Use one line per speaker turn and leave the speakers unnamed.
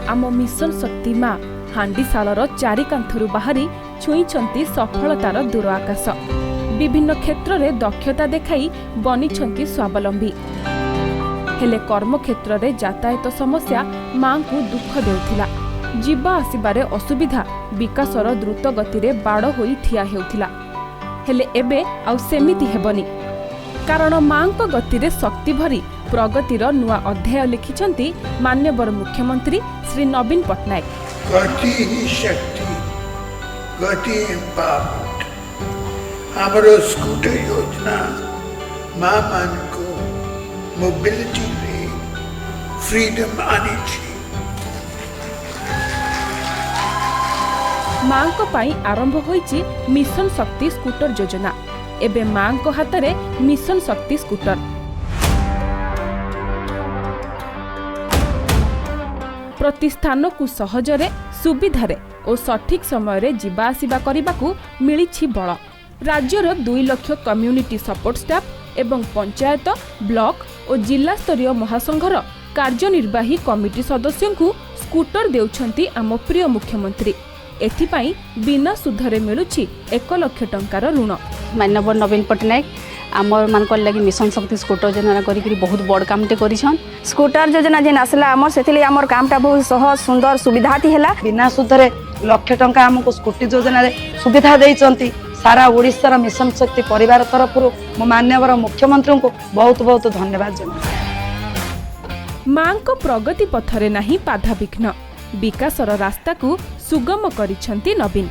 आम मिशन शक्ति माँ हांडीशालर चारिकांथरू बाहरी छुईंछंती सफलतार दूर आकाश। विभिन्न क्षेत्र में दक्षता देखाई बनिछंती स्वावलंबी। हेले कर्म क्षेत्र में यातायात समस्या मां को दुख देउथिला। जीवा आसिबारे असुविधा विकासर द्रुत गति रे बाड़ होई ठिया हेउथिला। हेले एबे आउ सेमिति हेबनी, कारण मां को गति रे शक्ति भरी प्रगतिर नुआ अध्याय लिखिछंती मान्यवर मुख्यमंत्री श्री नवीन पट्टनायक।
गति ही शक्ति, गति एम्पावरमेंट। हमारो स्कूटर योजना मां मान को मोबिलिटी रे फ्रीडम आनी चाहिए।
मां को पाई आरंभ होईची मिशन शक्ति स्कूटर योजना। एबे मां को हाथ में मिशन शक्ति स्कूटर। प्रति स्थान को सहजरे सुविधारे और सठिक समय रे जिबा आसिबा करिबाकू मिलिछि बळ। राज्यर 2 लाख कम्युनिटी सपोर्ट स्टाफ एवं पंचायत ब्लॉक और जिला स्तरीय महासंघर कार्यनिर्वाही कमिटी सदस्यों को स्कूटर देउछंती आम प्रिय मुख्यमंत्री। एथिपाई बिना सुधरे मिलुछि 1 लाख टंकार ऋण।
मान्यवर नवीन पट्टनायक आमर मानक लगी मिशन शक्ति स्कूटर योजना करी बहुत बड़ कामटे करिछन।
स्कूटर योजना जेन आसला आमर सेथिले आमर कामटा बहुत सहज सुंदर सुविधा थी हैला।
बिना सुधरे लक्ष टंका हमको स्कूटी योजना रे सुविधा देइचंती। सारा ओडिसा रा मिशन शक्ति परिवार तरफ मो मान्यवर मुख्यमंत्री को बहुत बहुत धन्यवाद जनाऊं।
मां को प्रगति पथरे नहीं बाधा विघ्न, विकासर रास्ता को सुगम करिछंती नवीन।